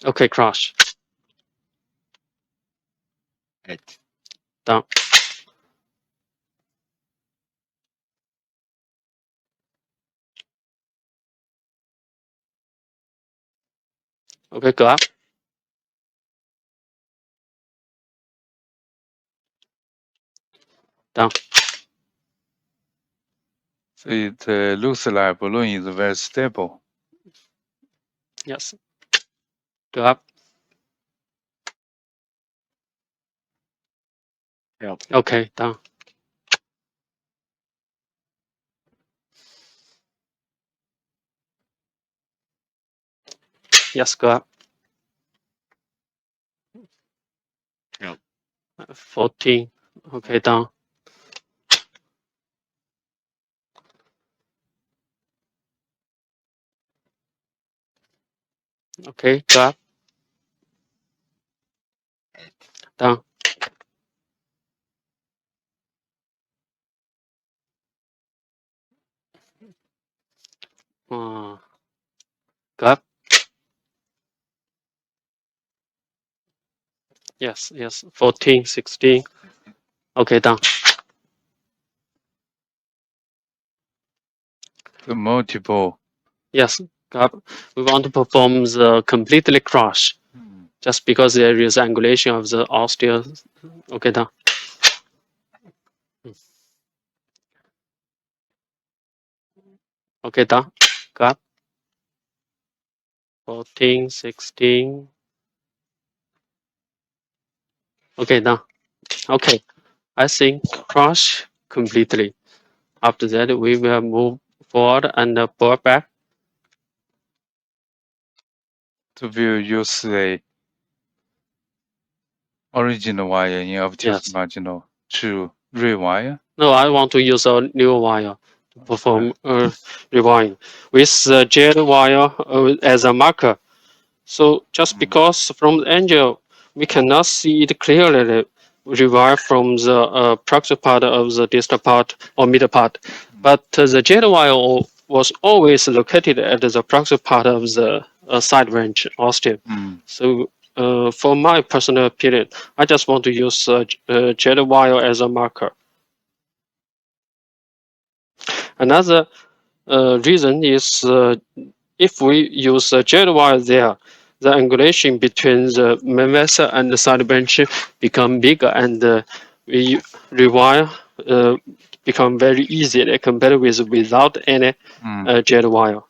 Okay, crush. 8. Down. Okay, go up. Down. So the looks like balloon is very stable. Yes. Go up. Yep. Okay, down. Yes, go up. Yep. 14. Okay, down. Okay, go up. Down. Go up. Yes, yes. 14, 16. Okay, down. The multiple. Yes, go up. We want to perform the completely crush. Just because there is angulation of the osteo. Okay, down. Okay, down. Go up. 14, 16. Okay, down. Okay, I think crush completely. After that, we will move forward and pull back. So we'll use the original wire in obtuse marginal to rewire. No, I want to use a new wire to perform rewiring with the jet wire as a marker. So just because from the angel we cannot see it clearly rewire from the proximal part of the distal part or middle part, but the jet wire was always located at the proximal part of the side branch osteo. So for my personal opinion, I just want to use jet wire as a marker. Another reason is if we use a jet wire there, the angulation between the main vessel and the side branch become bigger, and we rewire become very easy compared with without any jet wire.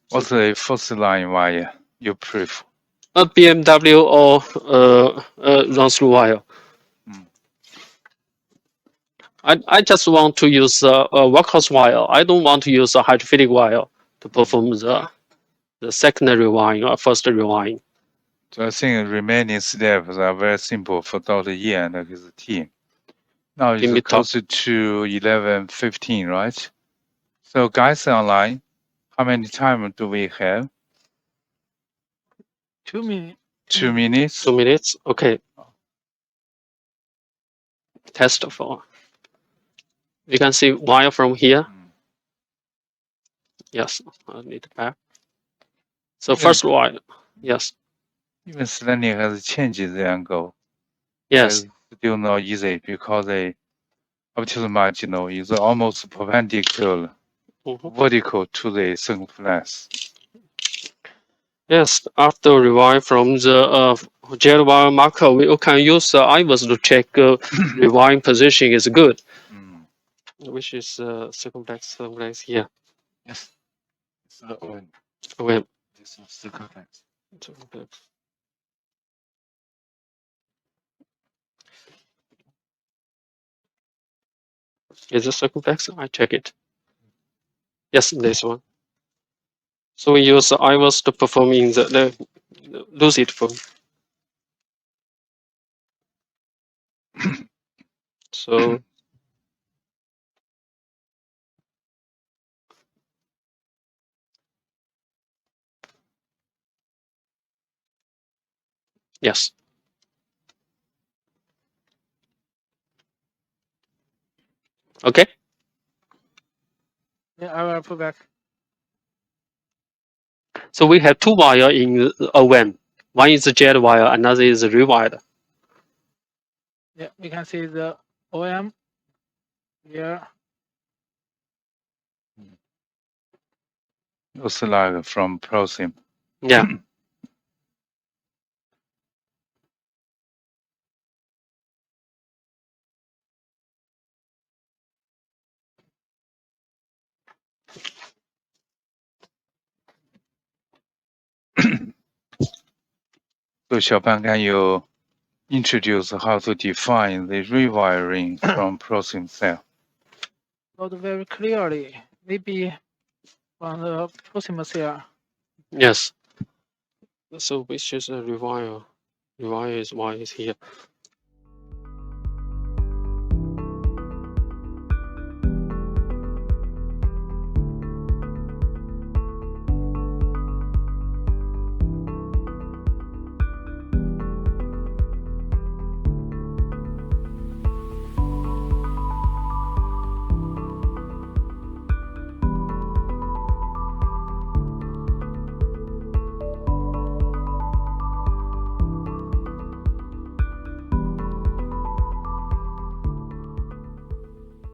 What's the first line wire you prefer? A BMW or run through wire. I just want to use a workhorse wire. I don't want to use a hydrophilic wire to perform the secondary wiring or first wiring. So I think remaining steps are very simple for Dr. Ye and his team. Now it's closer to 11:15, right? So guys online, how many time do we have? 2 minutes. 2 minutes? 2 minutes, okay. Test for. You can see wire from here. Yes, I need back. So first wire, yes. Even Selenium has changed the angle. Yes. It's still not easy because the optical marginal is almost perpendicular, vertical to the circumference. Yes, after rewiring from the jet wire marker, we can use IVUS to check rewiring position is good. Which is circumflex here. Yes. So when this is circumflex. Is it circumflex? I check it. Yes, this one. So we use IVUS to perform in the lucid form. So yes. Okay. Yeah, I will put back. So we have two wire in a WAN. One is a jet wire, another is a rewired. Yeah, we can see the OM here. Also like from Prosim. Yeah. So Xiaopan, can you introduce how to define the rewiring from Prosim cell? Not very clearly. Maybe from the proximal cell. Yes. So which is a rewire. Rewire is why is here.